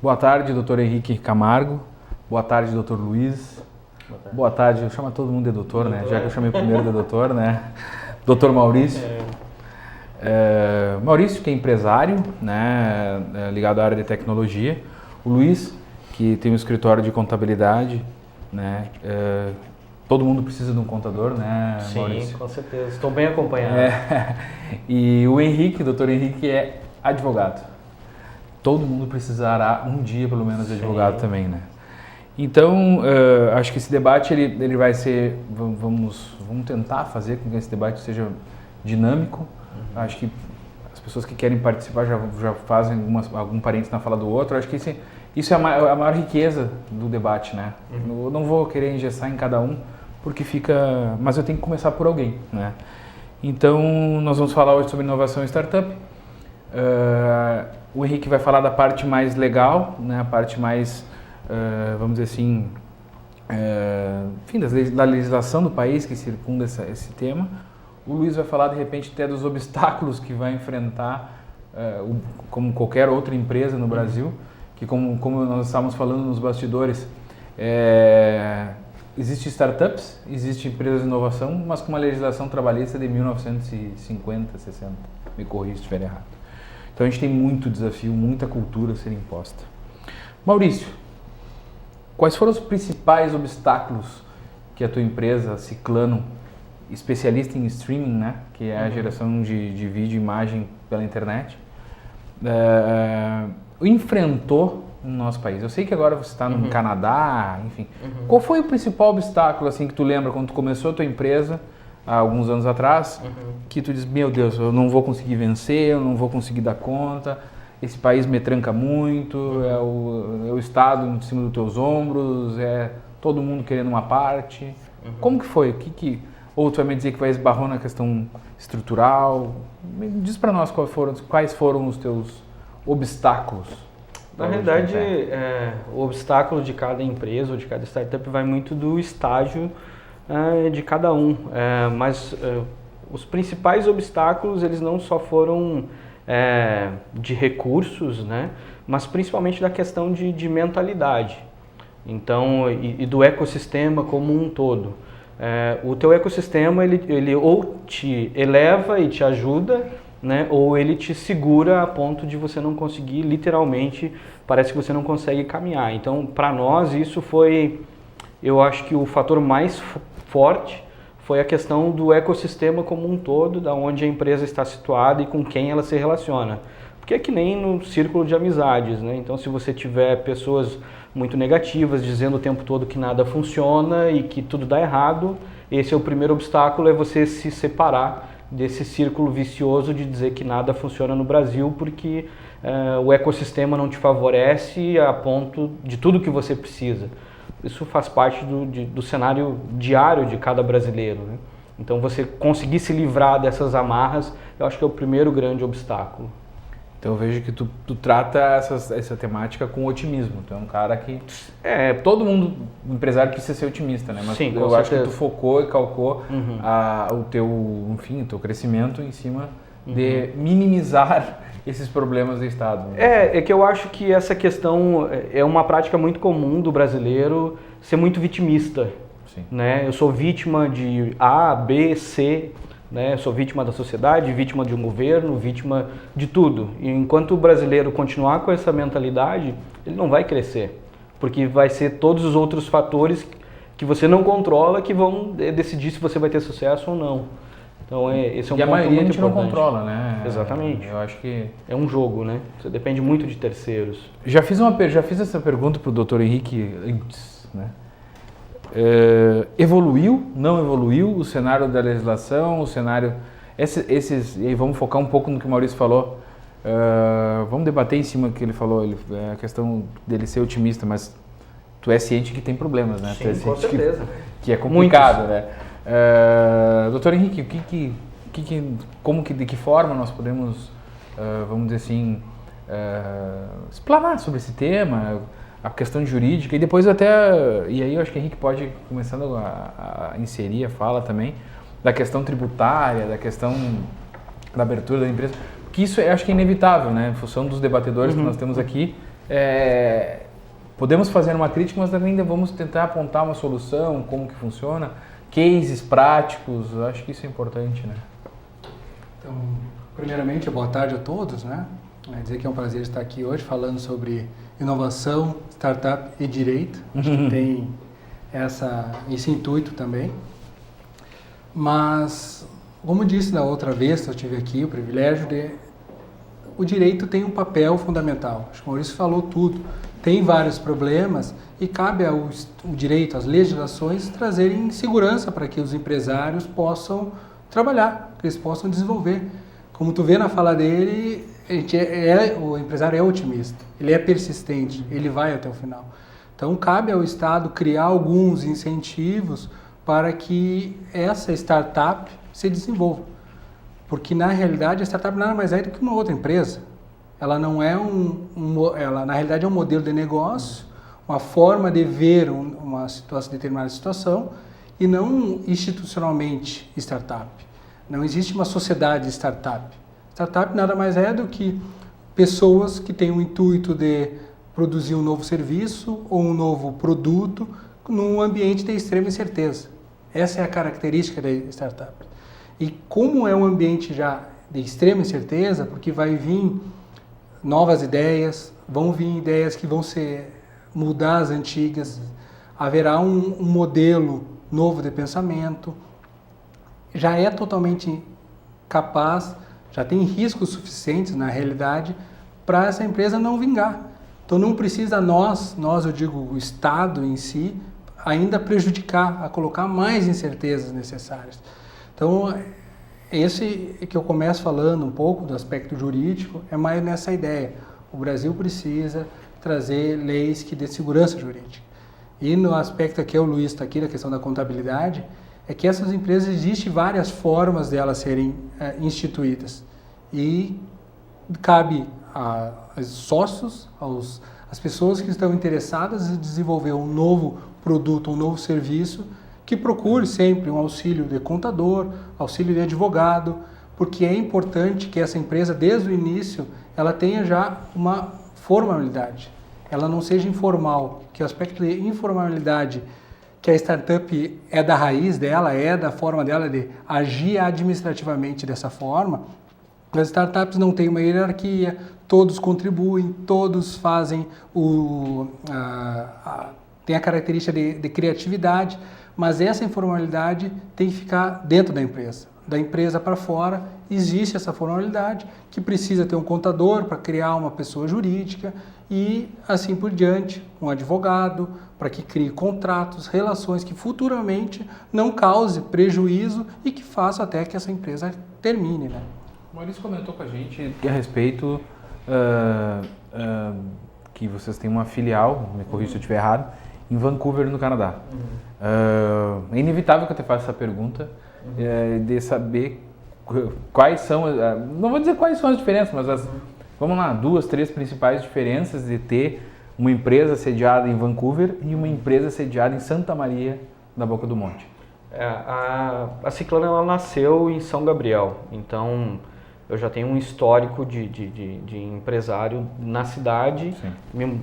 Boa tarde, doutor Henrique Camargo. Boa tarde, doutor Luiz. Boa tarde, eu chamo todo mundo de doutor, né? Já que eu chamei primeiro de doutor, né? Doutor Maurício. Maurício, que é empresário, né? Ligado à área de tecnologia. O Luiz, que tem um escritório de contabilidade, né? Todo mundo precisa de um contador, né, Maurício? Sim, com certeza. Estou bem acompanhado. E o Henrique, o doutor Henrique, é advogado. Todo mundo precisará um dia, pelo menos, de advogado também, né? Então, acho que esse debate ele vai ser, vamos tentar fazer com que esse debate seja dinâmico. Acho que as pessoas que querem participar já fazem algum parênteses na fala do outro. Acho que isso é a maior riqueza do debate, né? Eu não vou querer engessar em cada um, porque fica... Mas eu tenho que começar por alguém, né? Então, nós vamos falar hoje sobre inovação e startup. O Henrique vai falar da parte mais legal, né? A parte mais, vamos dizer assim, enfim, da legislação do país que circunda esse tema. O Luiz vai falar, de repente, até dos obstáculos que vai enfrentar, como qualquer outra empresa no Brasil, que como nós estávamos falando nos bastidores, existem startups, existem empresas de inovação, mas com uma legislação trabalhista de 1950, 60. Me corrija se estiver errado. Então a gente tem muito desafio, muita cultura a ser imposta. Maurício, quais foram os principais obstáculos que a tua empresa, Ciclano, especialista em streaming, né, que é a geração de vídeo e imagem pela internet, enfrentou no nosso país? Eu sei que agora você está no Canadá, enfim. Qual foi o principal obstáculo assim que tu lembra quando tu começou a tua empresa há alguns anos atrás, que tu diz, meu Deus, eu não vou conseguir vencer, eu não vou conseguir dar conta, esse país me tranca muito, é o Estado em cima dos teus ombros, é todo mundo querendo uma parte. Como que foi? Ou tu vai me dizer que vai esbarrou na questão estrutural? Diz para nós quais foram os teus obstáculos. Na realidade, o obstáculo de cada empresa ou de cada startup vai muito do estágio de cada um, mas os principais obstáculos eles não só foram de recursos, né, mas principalmente da questão de mentalidade, então, e do ecossistema como um todo. O teu ecossistema ele ou te eleva e te ajuda, né, ou ele te segura a ponto de você não conseguir, literalmente, parece que você não consegue caminhar. Então, para nós, isso foi, eu acho que o fator mais forte foi a questão do ecossistema como um todo, da onde a empresa está situada e com quem ela se relaciona. Porque é que nem no círculo de amizades, né? Então, se você tiver pessoas muito negativas, dizendo o tempo todo que nada funciona e que tudo dá errado, esse é o primeiro obstáculo, é você se separar desse círculo vicioso de dizer que nada funciona no Brasil porque o ecossistema não te favorece a ponto de tudo que você precisa. Isso faz parte do cenário diário de cada brasileiro, né? Então você conseguir se livrar dessas amarras, eu acho que é o primeiro grande obstáculo. Então eu vejo que tu trata essa temática com otimismo. Tu é um cara que... todo mundo, empresário, precisa ser otimista, né? Mas sim, eu acho que tu focou e calcou o teu crescimento em cima de minimizar esses problemas do Estado. Né? É que eu acho que essa questão é uma prática muito comum do brasileiro ser muito vitimista. Sim. Né? Eu sou vítima de A, B, C... Né? Sou vítima da sociedade, vítima de um governo, vítima de tudo. E enquanto o brasileiro continuar com essa mentalidade, ele não vai crescer. Porque vai ser todos os outros fatores que você não controla que vão decidir se você vai ter sucesso ou não. Então esse é um ponto muito importante. E a maioria a gente não controla, né? Exatamente. Eu acho que... É um jogo, né? Você depende muito de terceiros. Já fiz essa pergunta para o Dr. Henrique antes, né? Evoluiu, não evoluiu o cenário da legislação, o cenário... E aí vamos focar um pouco no que o Maurício falou. Vamos debater em cima do que ele falou, a questão dele ser otimista, mas tu é ciente que tem problemas, né? Sim, tu é ciente com certeza. Que é complicado, né? Doutor Henrique, de que forma nós podemos, vamos dizer assim, explanar sobre esse tema, a questão jurídica, e depois e aí eu acho que o Henrique pode, começando a inserir a fala também, da questão tributária, da questão da abertura da empresa, porque isso eu acho que é inevitável, né, em função dos debatedores que nós temos aqui, podemos fazer uma crítica, mas também vamos tentar apontar uma solução, como que funciona, cases práticos, eu acho que isso é importante, né? Então, primeiramente, boa tarde a todos, né? Quer dizer que é um prazer estar aqui hoje falando sobre inovação, startup e direito. Acho que tem esse intuito também. Mas, como disse da outra vez que eu tive aqui, o privilégio o direito tem um papel fundamental. Acho que o Maurício falou tudo. Tem vários problemas e cabe ao direito, às legislações, trazerem segurança para que os empresários possam trabalhar, que eles possam desenvolver. Como tu vê na fala dele, o empresário é otimista, ele é persistente, ele vai até o final. Então, cabe ao Estado criar alguns incentivos para que essa startup se desenvolva. Porque, na realidade, a startup nada mais é do que uma outra empresa. Ela não é ela, na realidade, é um modelo de negócio, uma forma de ver uma determinada situação e não institucionalmente startup. Não existe uma sociedade startup. Startup nada mais é do que pessoas que têm o intuito de produzir um novo serviço ou um novo produto num ambiente de extrema incerteza. Essa é a característica da startup. E como é um ambiente já de extrema incerteza, porque vai vir novas ideias, vão vir ideias que vão mudar as antigas, haverá um modelo novo de pensamento, já é totalmente capaz, já tem riscos suficientes na realidade para essa empresa não vingar. Então não precisa nós eu digo o Estado em si, ainda prejudicar, a colocar mais incertezas necessárias. Então esse que eu começo falando um pouco do aspecto jurídico é mais nessa ideia. O Brasil precisa trazer leis que dê segurança jurídica. E no aspecto aqui, o Luiz está aqui, da questão da contabilidade, é que essas empresas, existem várias formas delas serem instituídas. E cabe aos sócios, às pessoas que estão interessadas em desenvolver um novo produto, um novo serviço, que procure sempre um auxílio de contador, auxílio de advogado, porque é importante que essa empresa, desde o início, ela tenha já uma formalidade. Ela não seja informal, que o aspecto de informalidade, que a startup é da raiz dela, é da forma dela de agir administrativamente dessa forma. As startups não têm uma hierarquia, todos contribuem, todos fazem tem a característica de criatividade, mas essa informalidade tem que ficar dentro da empresa. Da empresa para fora existe essa formalidade que precisa ter um contador para criar uma pessoa jurídica e assim por diante, um advogado para que crie contratos, relações que futuramente não cause prejuízo e que faça até que essa empresa termine, né? O Maurício comentou com a gente a respeito que vocês têm uma filial, me corrija se eu estiver errado, em Vancouver, no Canadá. É inevitável que eu te faça essa pergunta, de saber quais são, não vou dizer quais são as diferenças, mas vamos lá, 2, 3 principais diferenças de ter uma empresa sediada em Vancouver e uma empresa sediada em Santa Maria da Boca do Monte. A Ciclana ela nasceu em São Gabriel, então eu já tenho um histórico de empresário na cidade.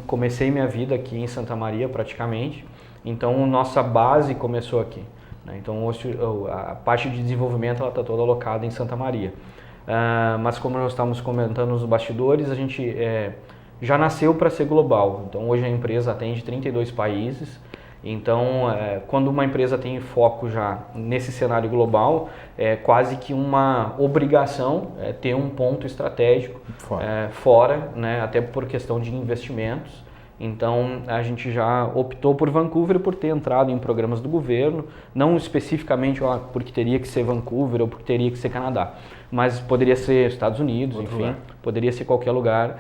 Comecei minha vida aqui em Santa Maria praticamente, então nossa base começou aqui, né? Então hoje a parte de desenvolvimento está toda alocada em Santa Maria. Mas como nós estávamos comentando nos bastidores, a gente já nasceu para ser global. Então hoje a empresa atende 32 países. Então, quando uma empresa tem foco já nesse cenário global, é quase que uma obrigação ter um ponto estratégico fora, né, até por questão de investimentos. Então, a gente já optou por Vancouver por ter entrado em programas do governo, não especificamente porque teria que ser Vancouver ou porque teria que ser Canadá, mas poderia ser Estados Unidos, enfim, poderia ser qualquer lugar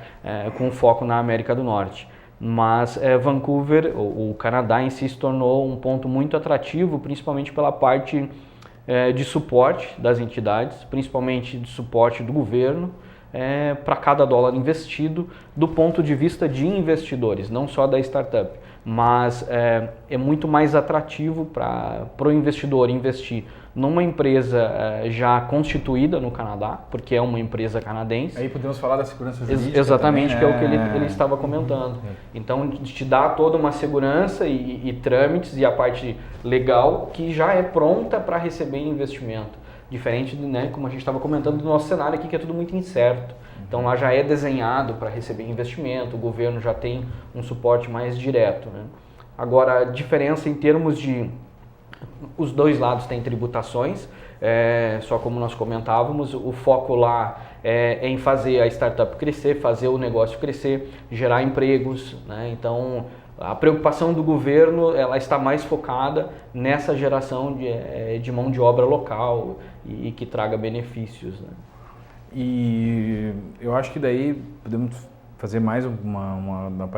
com foco na América do Norte. Mas Vancouver, o Canadá em si, se tornou um ponto muito atrativo, principalmente pela parte de suporte das entidades, principalmente de suporte do governo, para cada dólar investido, do ponto de vista de investidores, não só da startup, mas é muito mais atrativo para o investidor investir numa empresa já constituída no Canadá, porque é uma empresa canadense. Aí podemos falar da segurança jurídica Exatamente, também, que é o que ele estava comentando. Então, te dá toda uma segurança e trâmites e a parte legal que já é pronta para receber investimento. Diferente, né, como a gente estava comentando, do nosso cenário aqui, que é tudo muito incerto. Então, lá já é desenhado para receber investimento, o governo já tem um suporte mais direto, né? Agora, a diferença em termos de... Os dois lados têm tributações, só como nós comentávamos, o foco lá é em fazer a startup crescer, fazer o negócio crescer, gerar empregos, né? Então, a preocupação do governo ela está mais focada nessa geração de mão de obra local e que traga benefícios, né? E eu acho que daí podemos fazer mais uma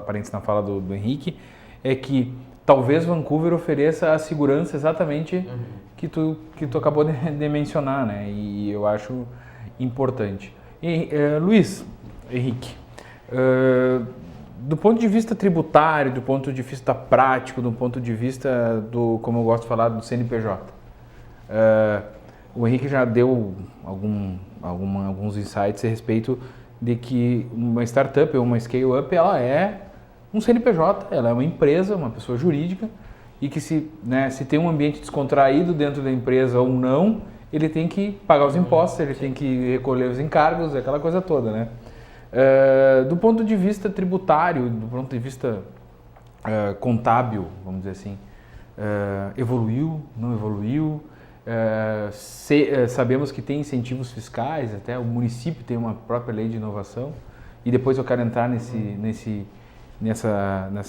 parênteses na fala do Henrique, é que talvez Vancouver ofereça a segurança exatamente que tu acabou de mencionar, né? E eu acho importante. E, Luiz, Henrique, do ponto de vista tributário, do ponto de vista prático, do ponto de vista do, como eu gosto de falar, do CNPJ, o Henrique já deu alguns insights a respeito de que uma startup ou uma scale-up, ela é um CNPJ, ela é uma empresa, uma pessoa jurídica, e que se tem um ambiente descontraído dentro da empresa ou não, ele tem que pagar os impostos, ele tem que recolher os encargos, aquela coisa toda, né? Do ponto de vista tributário, do ponto de vista contábil, vamos dizer assim, evoluiu, não evoluiu? Sabemos que tem incentivos fiscais, até o município tem uma própria lei de inovação, e depois eu quero entrar nessa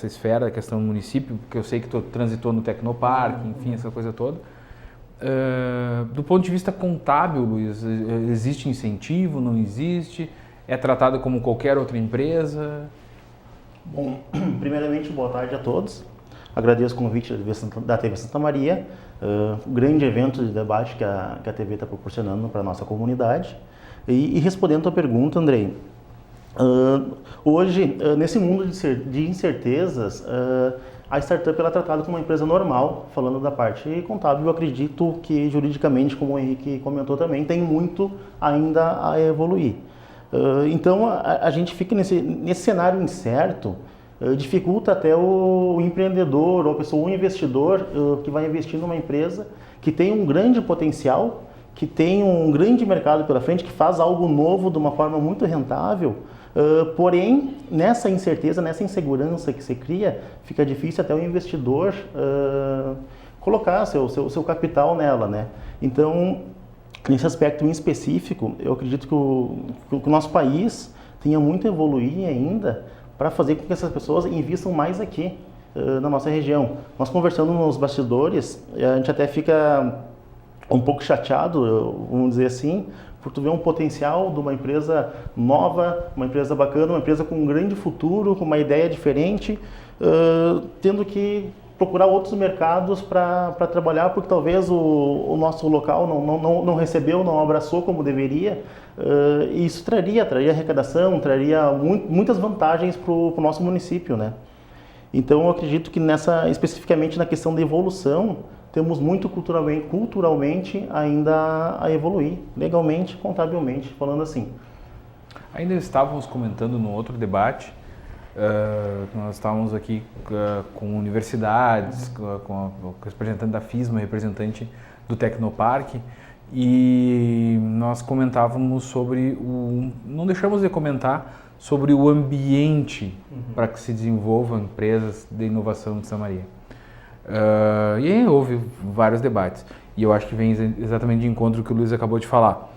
esfera da questão do município, porque eu sei que tu transitou no Tecnopark, enfim, essa coisa toda. Do ponto de vista contábil, Luiz, existe incentivo, não existe? É tratado como qualquer outra empresa? Bom, primeiramente, boa tarde a todos. Agradeço o convite da TV Santa Maria, o grande evento de debate que a TV está proporcionando para a nossa comunidade. E respondendo a tua pergunta, Andrei, hoje, nesse mundo de incertezas, a startup ela é tratada como uma empresa normal. Falando da parte contábil, eu acredito que juridicamente, como o Henrique comentou também, tem muito ainda a evoluir. Então, a gente fica nesse cenário incerto, dificulta até o empreendedor ou a pessoa, o investidor que vai investir numa empresa que tem um grande potencial, que tem um grande mercado pela frente, que faz algo novo de uma forma muito rentável. Porém, nessa incerteza, nessa insegurança que se cria, fica difícil até o investidor colocar seu capital nela, né? Então, nesse aspecto em específico, eu acredito que o nosso país tenha muito a evoluir ainda para fazer com que essas pessoas investam mais aqui, na nossa região. Nós conversando nos bastidores, a gente até fica um pouco chateado, vamos dizer assim, por tu ver um potencial de uma empresa nova, uma empresa bacana, uma empresa com um grande futuro, com uma ideia diferente, tendo que procurar outros mercados para trabalhar, porque talvez o nosso local não recebeu, não abraçou como deveria. E isso traria arrecadação, traria muitas vantagens para o nosso município, né? Então, eu acredito que especificamente na questão da evolução, temos muito culturalmente ainda a evoluir, legalmente, contabilmente, falando assim. Ainda estávamos comentando no outro debate, nós estávamos aqui com universidades, com o representante da FISMA, representante do Tecnopark, e nós comentávamos sobre não deixamos de comentar sobre o ambiente para que se desenvolvam empresas de inovação de Santa Maria. E aí houve vários debates, e eu acho que vem exatamente de encontro ao que o Luiz acabou de falar.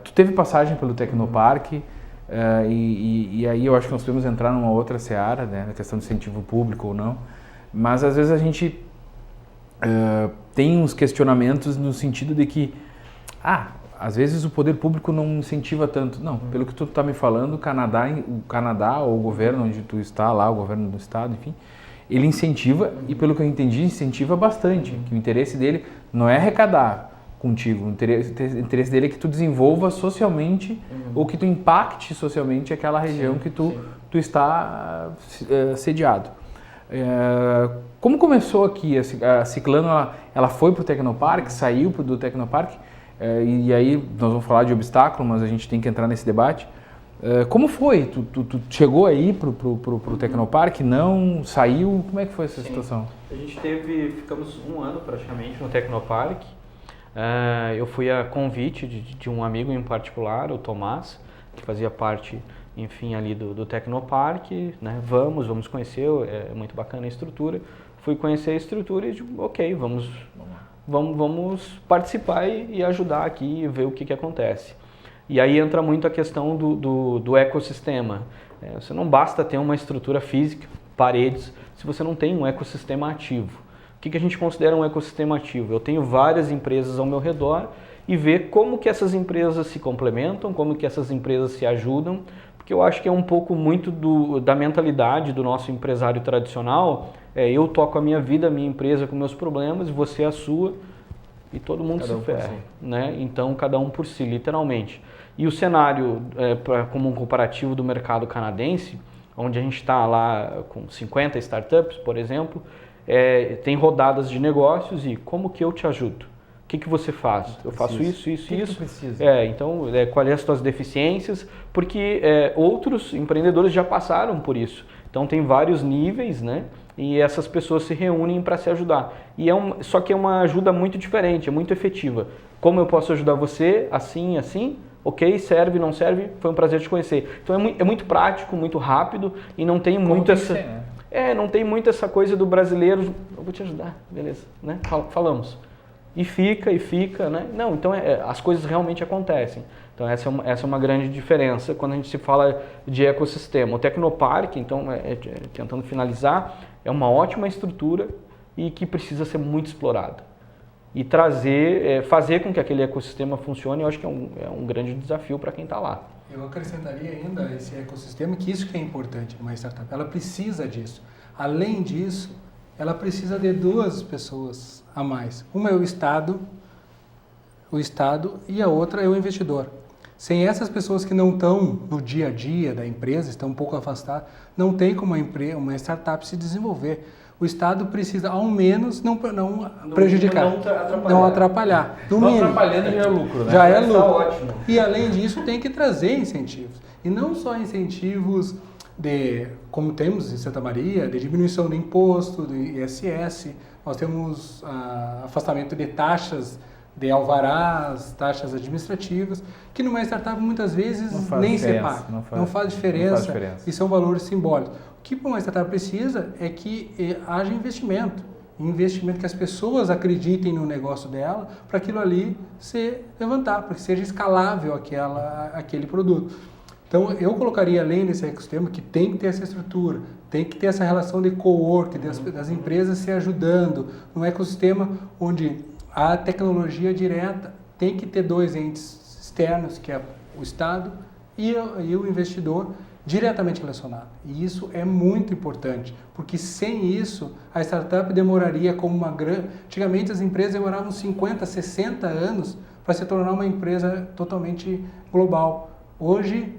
Tu teve passagem pelo Tecnopark, e aí eu acho que nós podemos entrar numa outra seara, né, na questão de incentivo público ou não, mas às vezes a gente tem uns questionamentos no sentido de que, às vezes o poder público não incentiva tanto. Não, pelo que tu está me falando, o Canadá ou o governo onde tu está lá, o governo do estado, enfim, ele incentiva, e pelo que eu entendi, incentiva bastante, que o interesse dele não é arrecadar contigo, o interesse dele é que tu desenvolva socialmente ou que tu impacte socialmente aquela região que tu está sediado. Como começou aqui? A Ciclano, ela foi para o Tecnopark, saiu do Tecnopark, e aí nós vamos falar de obstáculo, mas a gente tem que entrar nesse debate. Como foi? Tu chegou aí pro Tecnopark? Não? Saiu? Como é que foi essa situação? A gente ficamos um ano praticamente no Tecnopark. Eu fui a convite de um amigo em particular, o Tomás, que fazia parte, enfim, ali do Tecnopark, né? Vamos conhecer, é muito bacana a estrutura. Fui conhecer a estrutura e digo, ok, vamos participar e ajudar aqui e ver o que acontece. E aí entra muito a questão do ecossistema. Você não basta ter uma estrutura física, paredes, se você não tem um ecossistema ativo. O que a gente considera um ecossistema ativo? Eu tenho várias empresas ao meu redor e ver como que essas empresas se complementam, como que essas empresas se ajudam, porque eu acho que é um pouco muito da mentalidade do nosso empresário tradicional. Eu toco a minha vida, a minha empresa com meus problemas, você a sua, e todo mundo se ferra, né? Então, cada um por si, literalmente. E o cenário, como um comparativo do mercado canadense, onde a gente está lá com 50 startups, por exemplo, tem rodadas de negócios e como que eu te ajudo? O que você faz? Eu faço isso. O que tu precisa? Então, quais são as tuas deficiências? Porque outros empreendedores já passaram por isso. Então, tem vários níveis, né? E essas pessoas se reúnem para se ajudar. Só que é uma ajuda muito diferente, é muito efetiva. Como eu posso ajudar você? Assim, assim? Ok, serve, não serve? Foi um prazer te conhecer. Então é muito prático, muito rápido e não tem muito essa... não tem muito essa coisa do brasileiro, eu vou te ajudar, beleza, né? Falamos. E fica, né? Não, então as coisas realmente acontecem. Então essa é uma grande diferença quando a gente se fala de ecossistema. O Tecnopark, então, tentando finalizar, é uma ótima estrutura e que precisa ser muito explorada. E fazer com que aquele ecossistema funcione, eu acho que é um grande desafio para quem está lá. Eu acrescentaria ainda esse ecossistema, que isso que é importante numa startup. Ela precisa disso. Além disso, ela precisa de duas pessoas a mais. Uma é o Estado e a outra é o investidor. Sem essas pessoas que não estão no dia a dia da empresa, estão um pouco afastadas, não tem como uma startup se desenvolver. O Estado precisa, ao menos, não prejudicar, não atrapalhar. Não atrapalhando já é lucro, né? Já é lucro. Ótimo. E, além disso, tem que trazer incentivos. E não só incentivos como temos em Santa Maria, de diminuição do imposto, do ISS. Nós temos afastamento de taxas de alvarás, taxas administrativas, que numa startup muitas vezes nem se paga. Não faz diferença. E são valores simbólicos. O que uma startup precisa é que haja investimento que as pessoas acreditem no negócio dela, para aquilo ali se levantar, para que seja escalável aquele produto. Então, eu colocaria, além desse ecossistema, que tem que ter essa estrutura, tem que ter essa relação de co-work, das empresas se ajudando, num ecossistema onde a tecnologia direta tem que ter dois entes externos, que é o Estado e o investidor, diretamente relacionado. E isso é muito importante, porque sem isso a startup demoraria como uma grande... Antigamente as empresas demoravam 50, 60 anos para se tornar uma empresa totalmente global. Hoje,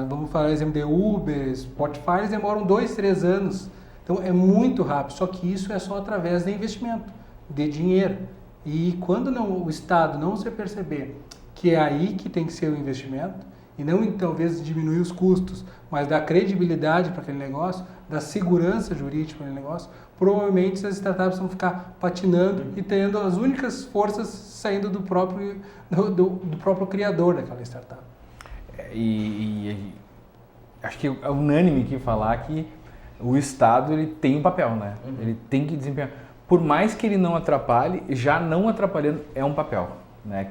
vamos falar exemplo de Uber, Spotify, eles demoram 2, 3 anos. Então é muito rápido, só que isso é só através de investimento, de dinheiro. E quando o Estado não se perceber que é aí que tem que ser o investimento, e não talvez diminuir os custos, mas dar credibilidade para aquele negócio, dar segurança jurídica para aquele negócio, provavelmente essas startups vão ficar patinando e tendo as únicas forças saindo do próprio criador daquela startup. E acho que é unânime aqui falar que o Estado ele tem um papel, né? Ele tem que desempenhar. Por mais que ele não atrapalhe, já não atrapalhando é um papel. Né,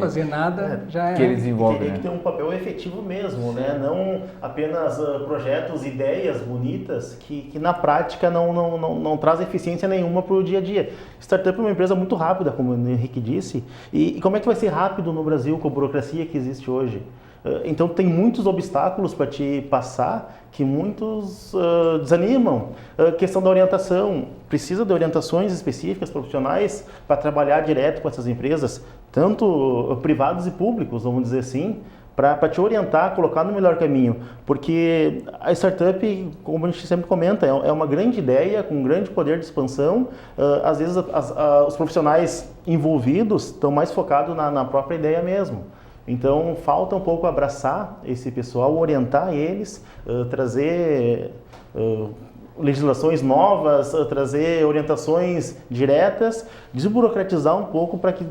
fazer nada já é. Que ele desenvolve. Tem que ter um papel efetivo mesmo, né? Não apenas projetos, ideias bonitas que na prática não traz eficiência nenhuma para o dia a dia. Startup é uma empresa muito rápida, como o Henrique disse. E como é que vai ser rápido no Brasil com a burocracia que existe hoje? Então tem muitos obstáculos para te passar que muitos desanimam. Questão da orientação, precisa de orientações específicas, profissionais, para trabalhar direto com essas empresas, tanto privados e públicos, vamos dizer assim, para te orientar, colocar no melhor caminho. Porque a startup, como a gente sempre comenta, é uma grande ideia, com um grande poder de expansão. Às vezes os profissionais envolvidos estão mais focados na própria ideia mesmo. Então falta um pouco abraçar esse pessoal, orientar eles, trazer legislações novas, trazer orientações diretas, desburocratizar um pouco para que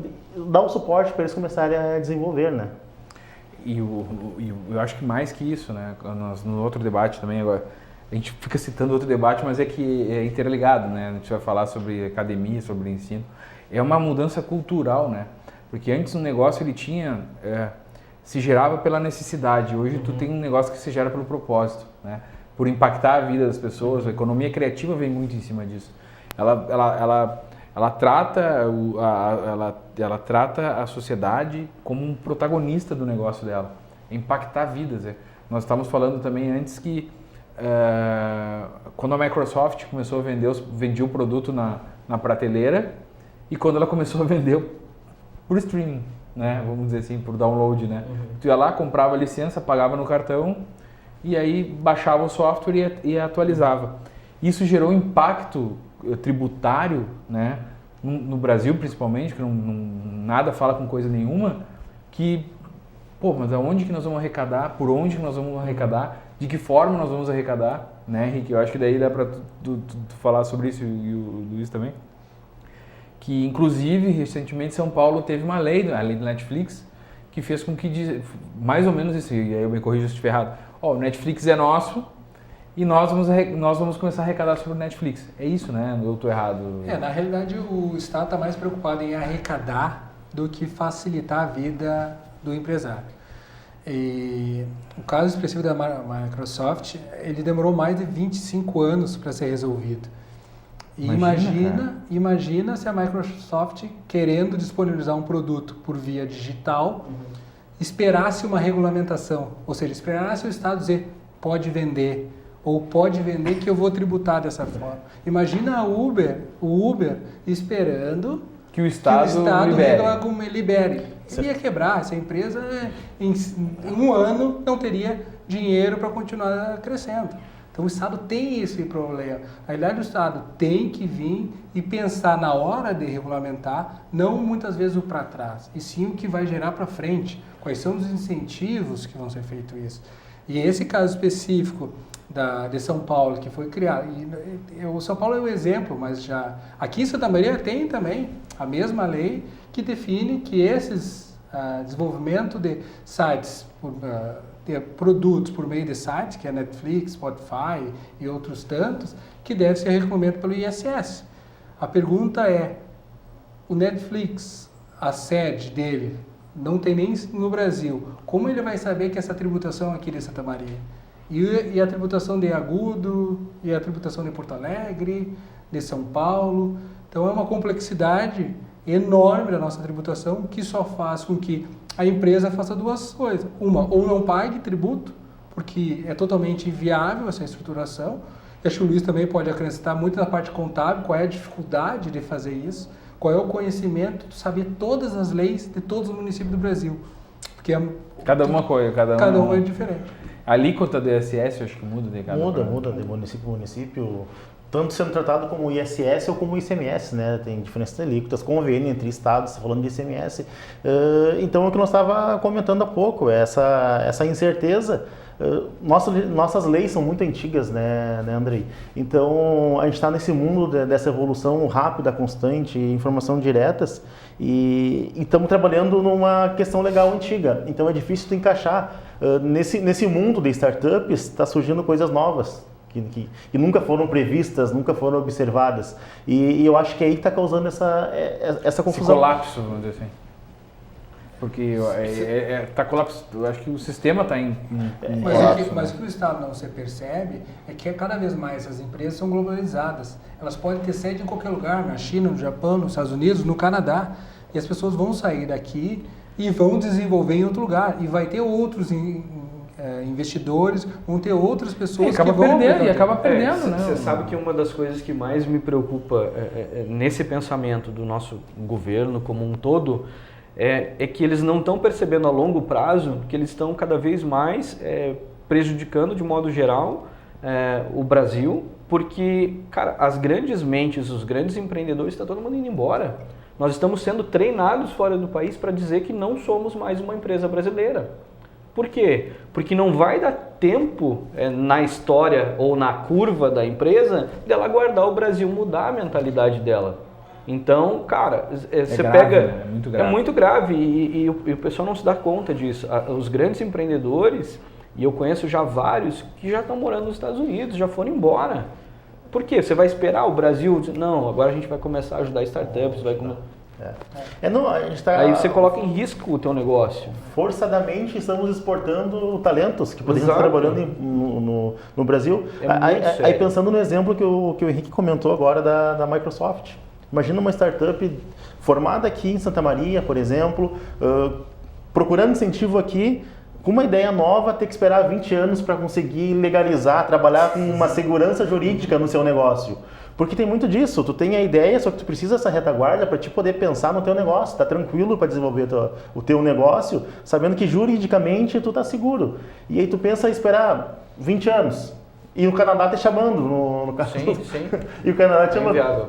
dar o suporte para eles começarem a desenvolver, né? E eu acho que mais que isso, né? No outro debate também, agora, a gente fica citando outro debate, mas é que é interligado, né? A gente vai falar sobre academia, sobre ensino. É uma mudança cultural, né? Porque antes o negócio ele tinha, se gerava pela necessidade. Hoje tu tem um negócio que se gera pelo propósito, né? Por impactar a vida das pessoas. A economia criativa vem muito em cima disso. Ela trata a sociedade como um protagonista do negócio dela, impactar vidas. Nós estávamos falando também antes que quando a Microsoft começou a vendia o produto na prateleira e quando ela começou a vender por streaming, né? Vamos dizer assim, por download, né? Tu ia lá, comprava a licença, pagava no cartão e aí baixava o software e atualizava. Isso gerou um impacto tributário, né? No Brasil principalmente, que nada fala com coisa nenhuma, que, mas aonde que nós vamos arrecadar, por onde que nós vamos arrecadar, de que forma nós vamos arrecadar, né, Henrique? Eu acho que daí dá para tu falar sobre isso e o Luiz também. Que, inclusive, recentemente São Paulo teve uma lei, a lei do Netflix, que fez com que, mais ou menos isso, e aí eu me corrijo se estiver errado, o Netflix é nosso, e nós vamos começar a arrecadar sobre o Netflix. É isso, né? Eu estou errado. Na realidade, o Estado está mais preocupado em arrecadar do que facilitar a vida do empresário. E o caso expressivo da Microsoft, ele demorou mais de 25 anos para ser resolvido. E imagina se a Microsoft, querendo disponibilizar um produto por via digital, esperasse uma regulamentação. Ou seja, esperasse o Estado dizer, pode vender, ou pode vender que eu vou tributar dessa forma. Imagina o Uber esperando que o Estado libere. Ele ia quebrar, essa empresa em um ano não teria dinheiro para continuar crescendo. Então o Estado tem esse problema. A realidade do Estado tem que vir e pensar na hora de regulamentar, não muitas vezes o para trás, e sim o que vai gerar para frente. Quais são os incentivos que vão ser feitos isso? E esse caso específico de São Paulo, que foi criado, o São Paulo é um exemplo, mas já aqui em Santa Maria tem também a mesma lei que define que esses desenvolvimento de sites, de produtos por meio de sites, que é Netflix, Spotify e outros tantos, que deve ser regulamento pelo ISS. A pergunta é, o Netflix, a sede dele, não tem nem no Brasil, como ele vai saber que essa tributação aqui de Santa Maria? E a tributação de Agudo, e a tributação de Porto Alegre, de São Paulo. Então é uma complexidade enorme da nossa tributação que só faz com que a empresa faça duas coisas. Uma, ou não pague tributo, porque é totalmente inviável essa estruturação. E acho que o Luiz também pode acrescentar muito na parte contábil, qual é a dificuldade de fazer isso, qual é o conhecimento de saber todas as leis de todos os municípios do Brasil. Porque cada uma é diferente. A alíquota do ISS, eu acho que muda de cada Muda de município para município, tanto sendo tratado como ISS ou como ICMS, né? Tem diferenças de alíquotas, convênio entre estados, falando de ICMS. Então, é o que nós estávamos comentando há pouco, essa incerteza. Nossas leis são muito antigas, né, Andrei? Então, a gente está nesse mundo dessa evolução rápida, constante, informação diretas, e estamos trabalhando numa questão legal antiga. Então, é difícil de encaixar. Nesse mundo de startups, está surgindo coisas novas, que nunca foram previstas, nunca foram observadas. E eu acho que é aí que está causando essa confusão. Esse colapso, vamos dizer assim. Porque está colapso. Eu acho que o sistema está em colapso. Mas o que o Estado não se percebe é que cada vez mais as empresas são globalizadas. Elas podem ter sede em qualquer lugar, na China, no Japão, nos Estados Unidos, no Canadá. E as pessoas vão sair daqui e vão desenvolver em outro lugar. E vai ter outros investidores, vão ter outras pessoas que vão... acaba perdendo, né? Você sabe que uma das coisas que mais me preocupa nesse pensamento do nosso governo como um todo é que eles não estão percebendo a longo prazo que eles estão cada vez mais prejudicando de modo geral o Brasil, porque, cara, as grandes mentes, os grandes empreendedores, está todo mundo indo embora. Nós estamos sendo treinados fora do país para dizer que não somos mais uma empresa brasileira. Por quê? Porque não vai dar tempo na história ou na curva da empresa dela aguardar o Brasil mudar a mentalidade dela. Então, cara, você grave, pega... né? É muito grave. É muito grave e o pessoal não se dá conta disso. Os grandes empreendedores, e eu conheço já vários, que já estão morando nos Estados Unidos, já foram embora. Por quê? Você vai esperar o Brasil? Não, agora a gente vai começar a ajudar startups, vai começar... Não, a gente tá, Aí você coloca em risco o teu negócio. forçadamente estamos exportando talentos que poderiam estar Exato. trabalhando no Brasil. Muito sério. Aí pensando no exemplo que o Henrique comentou agora da Microsoft. Imagina uma startup formada aqui em Santa Maria, por exemplo, procurando incentivo aqui, com uma ideia nova, ter que esperar 20 anos para conseguir legalizar, trabalhar com uma segurança jurídica no seu negócio. Porque tem muito disso, tu tem a ideia, só que tu precisa dessa retaguarda para te poder pensar no teu negócio, tá tranquilo para desenvolver o teu negócio, sabendo que juridicamente tu tá seguro. E aí tu pensa em esperar 20 anos, e o Canadá te chamando, no caso. Sim. E o Canadá te chamando. Inviável.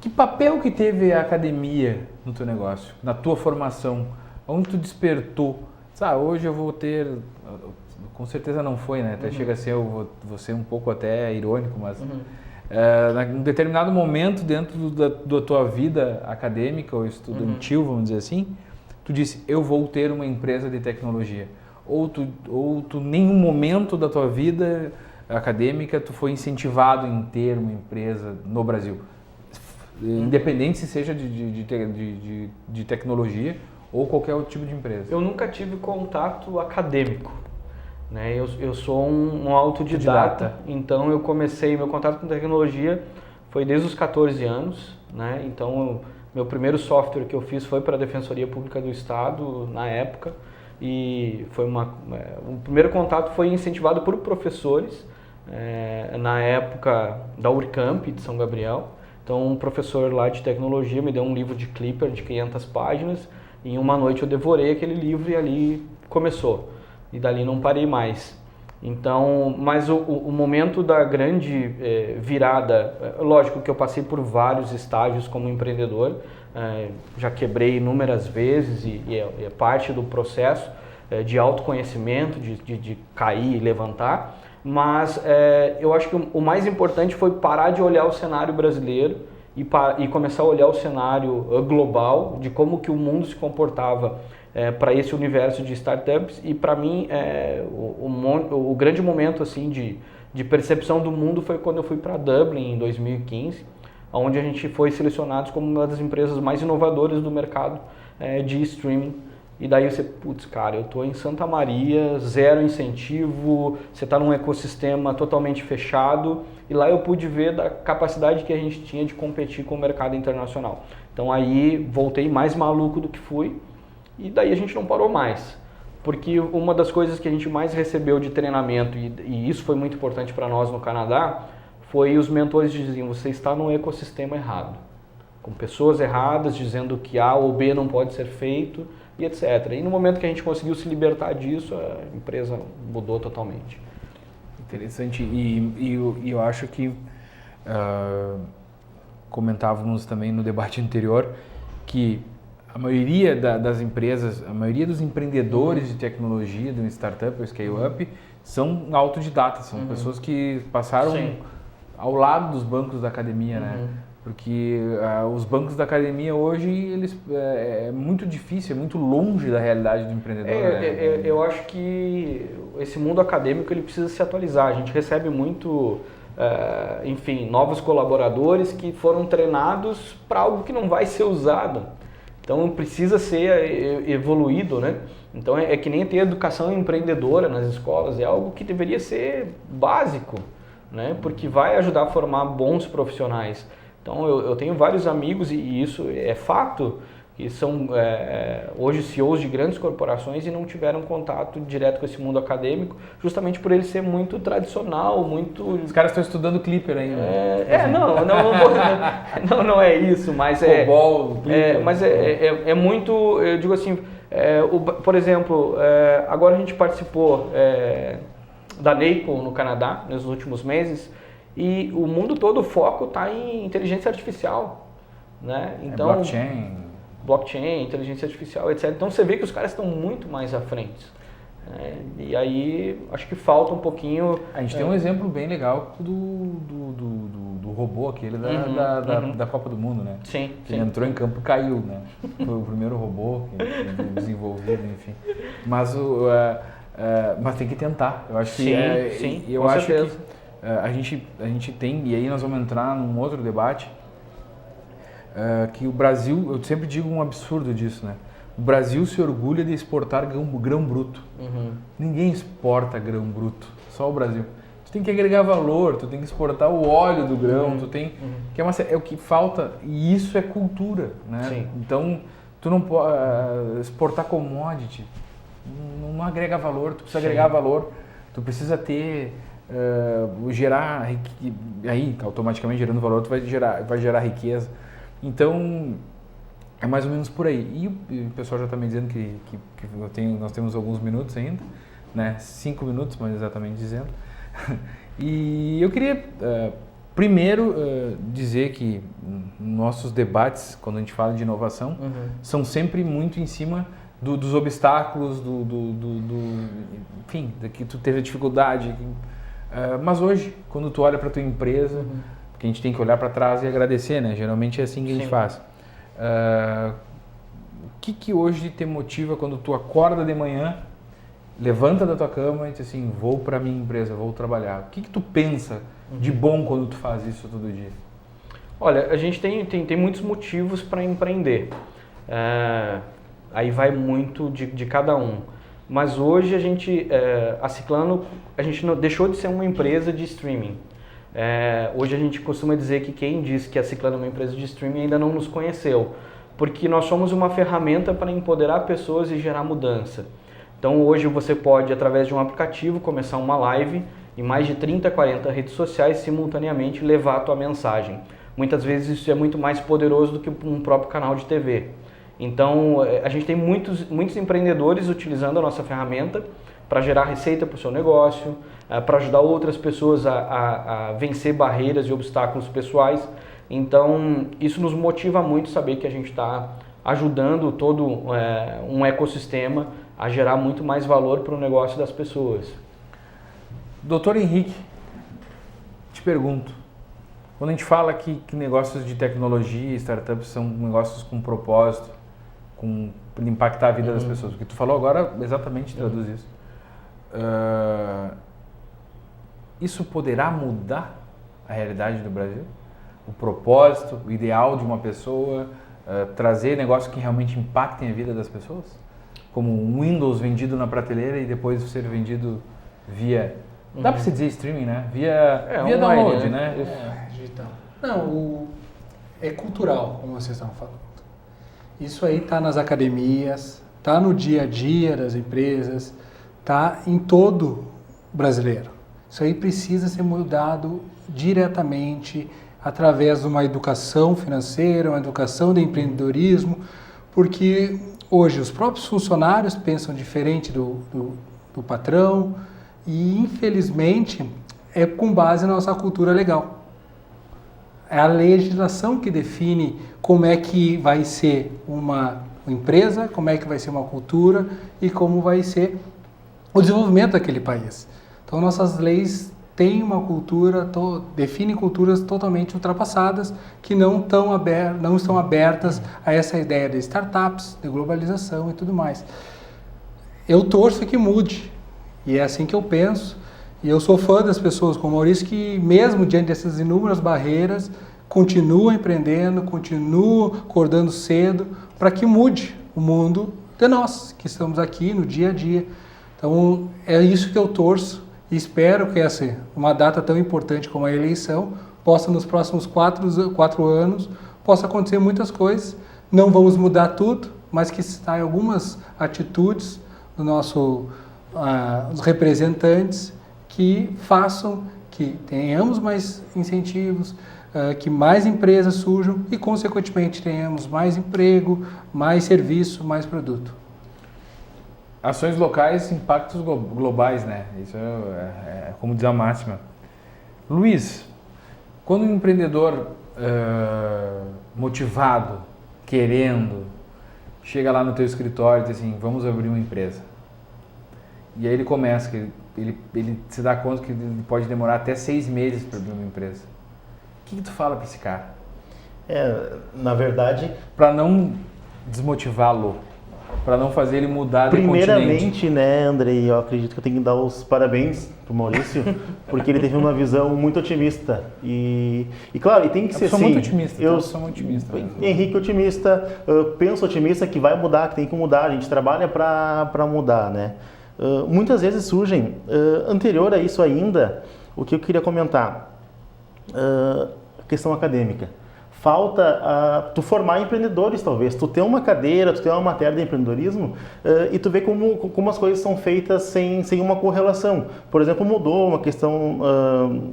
Que papel que teve a academia no teu negócio, na tua formação? Onde tu despertou? Sabe, hoje eu vou ter... Com certeza não foi, né? Até chega a ser, eu vou ser um pouco até irônico, mas... em um determinado momento dentro da tua vida acadêmica ou estudantil, vamos dizer assim, tu disse, eu vou ter uma empresa de tecnologia. Ou tu nenhum momento da tua vida acadêmica tu foi incentivado em ter uma empresa no Brasil. Independente se seja de tecnologia ou qualquer outro tipo de empresa. Eu nunca tive contato acadêmico, né? Eu sou um autodidata, então eu comecei, meu contato com tecnologia foi desde os 14 anos, né? Então, meu primeiro software que eu fiz foi para a Defensoria Pública do Estado, na época, e foi o primeiro contato foi incentivado por professores, na época da Urcamp de São Gabriel. Então, um professor lá de tecnologia me deu um livro de Clipper de 500 páginas, e em uma noite eu devorei aquele livro e ali começou. E dali não parei mais. Então, mas o momento da grande virada, lógico que eu passei por vários estágios como empreendedor, já quebrei inúmeras vezes e é parte do processo de autoconhecimento, de cair e levantar, mas eu acho que o mais importante foi parar de olhar o cenário brasileiro e começar a olhar o cenário global, de como que o mundo se comportava para esse universo de startups, e para mim o grande momento assim de percepção do mundo foi quando eu fui para Dublin em 2015, onde a gente foi selecionados como uma das empresas mais inovadoras do mercado de streaming. E daí você, putz, cara, eu tô em Santa Maria, zero incentivo, você tá num ecossistema totalmente fechado, e lá eu pude ver da capacidade que a gente tinha de competir com o mercado internacional. Então aí voltei mais maluco do que fui, e daí a gente não parou mais. Porque uma das coisas que a gente mais recebeu de treinamento, e isso foi muito importante para nós no Canadá, foi os mentores diziam, você está no ecossistema errado, com pessoas erradas dizendo que A ou B não pode ser feito, e etc. E no momento que a gente conseguiu se libertar disso, a empresa mudou totalmente. Interessante. E eu acho que comentávamos também no debate anterior que a maioria das empresas, a maioria dos empreendedores de tecnologia, de um startup ou scale-up, são autodidatas, são pessoas que passaram ao lado dos bancos da academia, né? Porque os bancos da academia hoje, eles é muito difícil, é muito longe da realidade do empreendedor. Eu acho que esse mundo acadêmico ele precisa se atualizar. A gente recebe muito, enfim, novos colaboradores que foram treinados para algo que não vai ser usado. Então precisa ser evoluído, né? Então é que nem ter educação empreendedora nas escolas, é algo que deveria ser básico, né? Porque vai ajudar a formar bons profissionais. Então eu tenho vários amigos, e isso é fato, que são hoje CEOs de grandes corporações e não tiveram contato direto com esse mundo acadêmico, justamente por ele ser muito tradicional, muito... Os caras estão estudando Clipper ainda. Não é isso, mas é muito, eu digo assim, por exemplo, agora a gente participou da NACO no Canadá nos últimos meses e o mundo todo, o foco está em inteligência artificial, né? Então, blockchain, inteligência artificial, etc. Então você vê que os caras estão muito mais à frente. E aí acho que falta um pouquinho... A gente tem um exemplo bem legal do robô aquele da Copa do Mundo, né? Sim. Ele entrou em campo e caiu, né? Foi o primeiro robô desenvolvido, enfim. Mas tem que tentar. Eu acho que eu acho certeza. Que a gente tem, e aí nós vamos entrar num outro debate, que o Brasil, eu sempre digo um absurdo disso, né? O Brasil se orgulha de exportar grão bruto. Ninguém exporta grão bruto, só o Brasil. Tu tem que agregar valor, tu tem que exportar o óleo do grão, tu tem que é o que falta, e isso é cultura, né? Sim. Então, tu não pode exportar commodity, não agrega valor, tu precisa agregar valor, tu precisa ter gerar aí automaticamente gerando valor, tu vai gerar riqueza. Então, é mais ou menos por aí. E o pessoal já está me dizendo que nós temos alguns minutos ainda, né? 5 minutos, mais exatamente dizendo. E eu queria, primeiro, dizer que nossos debates, quando a gente fala de inovação, são sempre muito em cima dos obstáculos, enfim, que tu teve dificuldade. Mas hoje, quando tu olha para a tua empresa, porque a gente tem que olhar para trás e agradecer, né? Geralmente é assim que a gente faz. O que hoje te motiva quando tu acorda de manhã, levanta da tua cama e diz assim, vou para a minha empresa, vou trabalhar. O que tu pensa de bom quando tu faz isso todo dia? Olha, a gente tem muitos motivos para empreender. Aí vai muito de cada um. Mas hoje a Ciclano, a gente não deixou de ser uma empresa de streaming. Hoje a gente costuma dizer que quem diz que a Ciclano é uma empresa de streaming ainda não nos conheceu, porque nós somos uma ferramenta para empoderar pessoas e gerar mudança. Então hoje você pode, através de um aplicativo, começar uma live em mais de 30, 40 redes sociais simultaneamente levar a tua mensagem. Muitas vezes isso é muito mais poderoso do que um próprio canal de TV. Então a gente tem muitos empreendedores utilizando a nossa ferramenta para gerar receita para o seu negócio, para ajudar outras pessoas a vencer barreiras e obstáculos pessoais. Então, isso nos motiva muito saber que a gente está ajudando todo um ecossistema a gerar muito mais valor para o negócio das pessoas. Doutor Henrique, te pergunto, quando a gente fala que negócios de tecnologia e startups são negócios com propósito, para impactar a vida das pessoas, o que tu falou agora exatamente traduz isso. Isso poderá mudar a realidade do Brasil? O propósito, o ideal de uma pessoa, trazer negócios que realmente impactem a vida das pessoas? Como um Windows vendido na prateleira e depois ser vendido via... Dá para se dizer streaming, né? Via online, download, né? Digital. Não, é cultural, como vocês estavam falando. Isso aí está nas academias, está no dia a dia das empresas, está em todo brasileiro. Isso aí precisa ser mudado diretamente através de uma educação financeira, uma educação de empreendedorismo, porque hoje os próprios funcionários pensam diferente do patrão e, infelizmente, é com base na nossa cultura legal. É a legislação que define como é que vai ser uma empresa, como é que vai ser uma cultura e como vai ser o desenvolvimento daquele país. Então, nossas leis têm uma cultura, definem culturas totalmente ultrapassadas que não estão abertas a essa ideia de startups, de globalização e tudo mais. Eu torço que mude, e é assim que eu penso. E eu sou fã das pessoas como o Maurício que, mesmo diante dessas inúmeras barreiras, continuam empreendendo, continuam acordando cedo para que mude o mundo de nós, que estamos aqui no dia a dia. Então, é isso que eu torço e espero que uma data tão importante como a eleição possa, nos próximos 4 anos, possa acontecer muitas coisas, Não vamos mudar tudo, mas que saem algumas atitudes do nosso os representantes que façam que tenhamos mais incentivos, que mais empresas surjam e, consequentemente, tenhamos mais emprego, mais serviço, mais produto. Ações locais, impactos globais, né? Isso é como diz a máxima. Luiz, quando um empreendedor motivado, querendo, chega lá no teu escritório e diz assim, vamos abrir uma empresa. E aí ele começa, ele se dá conta que ele pode demorar até 6 meses para abrir uma empresa. O que tu fala para esse cara? Na verdade... Para não desmotivá-lo, para não fazer ele mudar de continente. Primeiramente, né, Andrei, eu acredito que eu tenho que dar os parabéns pro Maurício, porque ele teve uma visão muito otimista. E claro, e tem que ser assim. Muito otimista, eu sou muito otimista. Henrique otimista, penso otimista que vai mudar, que tem que mudar, a gente trabalha para mudar, né? Muitas vezes surgem, anterior a isso ainda, o que eu queria comentar, a questão acadêmica. Falta tu formar empreendedores, talvez. Tu ter uma cadeira, tu ter uma matéria de empreendedorismo e tu ver como as coisas são feitas sem uma correlação. Por exemplo, mudou uma questão,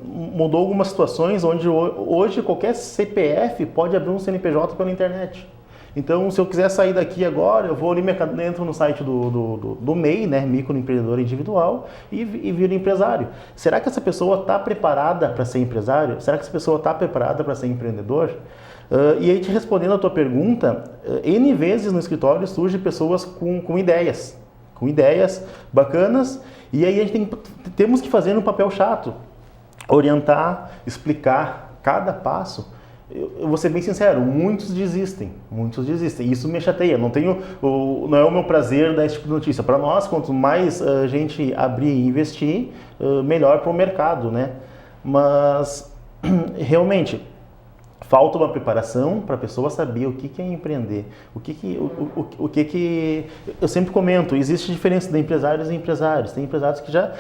mudou algumas situações onde hoje qualquer CPF pode abrir um CNPJ pela internet. Então, se eu quiser sair daqui agora, eu vou ali, entro no site do MEI, né, microempreendedor individual, e viro empresário. Será que essa pessoa está preparada para ser empresário? Será que essa pessoa está preparada para ser empreendedor? E aí, te respondendo a tua pergunta, N vezes no escritório surgem pessoas com ideias bacanas, e aí a gente temos que fazer um papel chato, orientar, explicar cada passo. Eu vou ser bem sincero, muitos desistem, isso me chateia, não é o meu prazer dar esse tipo de notícia. Para nós, quanto mais a gente abrir e investir, melhor para o mercado, né? Mas, realmente, falta uma preparação para a pessoa saber o que é empreender, o que eu sempre comento, existe diferença de empresários e empresários. Tem empresários que já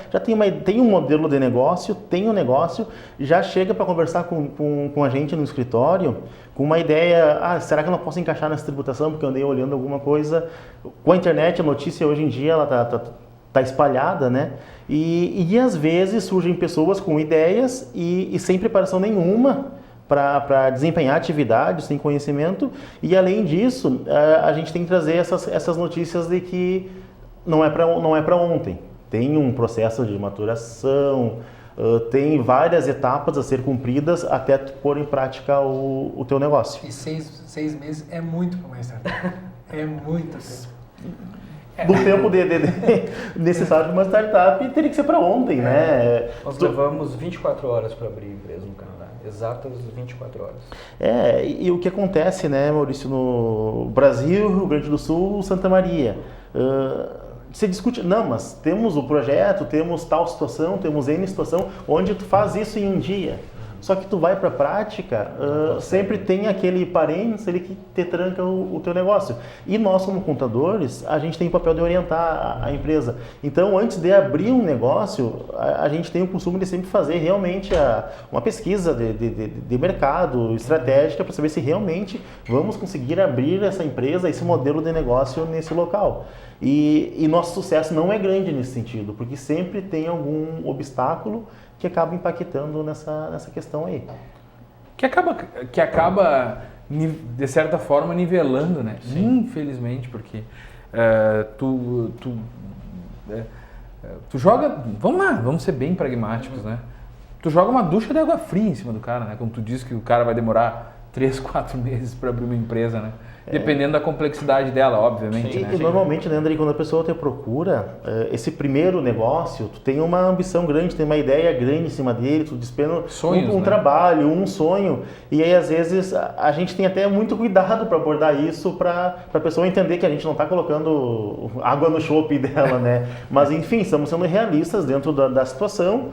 tem um modelo de negócio, tem um negócio, já chega para conversar com a gente no escritório com uma ideia, será que eu não posso encaixar nessa tributação porque eu andei olhando alguma coisa? Com a internet, a notícia hoje em dia ela tá espalhada, né? E às vezes surgem pessoas com ideias e sem preparação nenhuma para desempenhar atividades, sem conhecimento, e além disso, a gente tem que trazer essas notícias de que não é para ontem. Tem um processo de maturação, tem várias etapas a ser cumpridas até tu pôr em prática o teu negócio. E 6 meses é muito para uma startup. É muito tempo. Do tempo necessário para uma startup teria que ser para ontem, né? Nós levamos 24 horas para abrir empresa no Canadá. Exatas 24 horas. E o que acontece, né, Maurício, no Brasil, Rio Grande do Sul, Santa Maria, você discute, não, mas temos o projeto, temos tal situação, temos N situação, onde tu faz isso em um dia. Só que tu vai para a prática, sempre tem aquele parênteses ali que te tranca o teu negócio. E nós, como contadores, a gente tem o papel de orientar a empresa. Então, antes de abrir um negócio, a gente tem o costume de sempre fazer realmente uma pesquisa de mercado estratégica para saber se realmente vamos conseguir abrir essa empresa, esse modelo de negócio nesse local. E nosso sucesso não é grande nesse sentido, porque sempre tem algum obstáculo que acaba impactando nessa questão aí. Que acaba, de certa forma, nivelando, né? Sim. Infelizmente, porque tu joga... Vamos lá, vamos ser bem pragmáticos, né? Tu joga uma ducha de água fria em cima do cara, né? Como tu diz que o cara vai demorar 3, 4 meses para abrir uma empresa, né? Dependendo da complexidade dela, obviamente. Sim, né? E normalmente, né, Andrei, quando a pessoa te procura, esse primeiro negócio, tu tem uma ambição grande, tem uma ideia grande em cima dele, tu despenda um trabalho, um sonho, e aí às vezes a gente tem até muito cuidado para abordar isso, para a pessoa entender que a gente não está colocando água no chope dela, né? Mas enfim, estamos sendo realistas dentro da situação.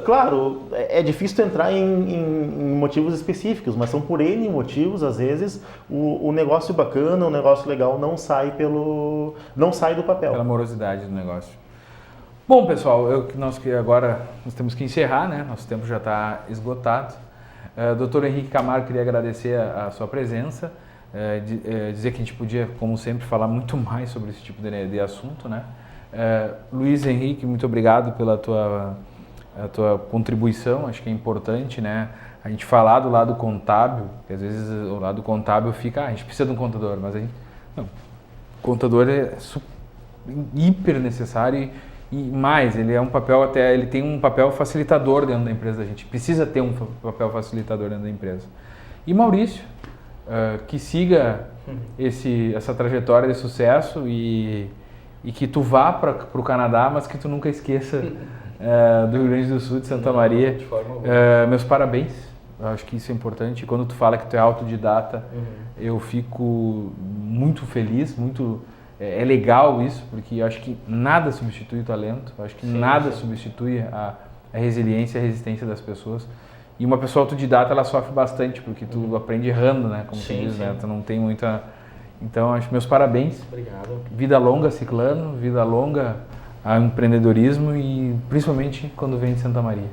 Claro, é difícil entrar em motivos específicos, mas são por N motivos, às vezes, o negócio bacana, o negócio legal não sai do papel. Pela morosidade do negócio. Bom, pessoal, agora nós temos que encerrar, né? Nosso tempo já está esgotado. Dr. Henrique Camargo, queria agradecer a sua presença. dizer que a gente podia, como sempre, falar muito mais sobre esse tipo de assunto, né? Luiz Henrique, muito obrigado pela a tua contribuição, acho que é importante, né? A gente falar do lado contábil, que às vezes o lado contábil fica, a gente precisa de um contador, mas a gente, não, o contador é hiper necessário e mais, ele é um papel ele tem um papel facilitador dentro da empresa, a gente precisa ter um papel facilitador dentro da empresa. E Maurício, que siga essa trajetória de sucesso e que tu vá para o Canadá, mas que tu nunca esqueça do Rio Grande do Sul, de Santa Maria. De forma Meus parabéns, eu acho que isso é importante. Quando tu fala que tu é autodidata, eu fico muito feliz, é legal isso, porque eu acho que nada substitui o talento, eu acho que nada substitui a resiliência e a resistência das pessoas. E uma pessoa autodidata, ela sofre bastante, porque tu aprende errando, né? Como tu diz, né? Tu não tem muita... Então, acho que meus parabéns. Obrigado. Vida longa, Ciclano, vida longa ao empreendedorismo e principalmente quando vem de Santa Maria.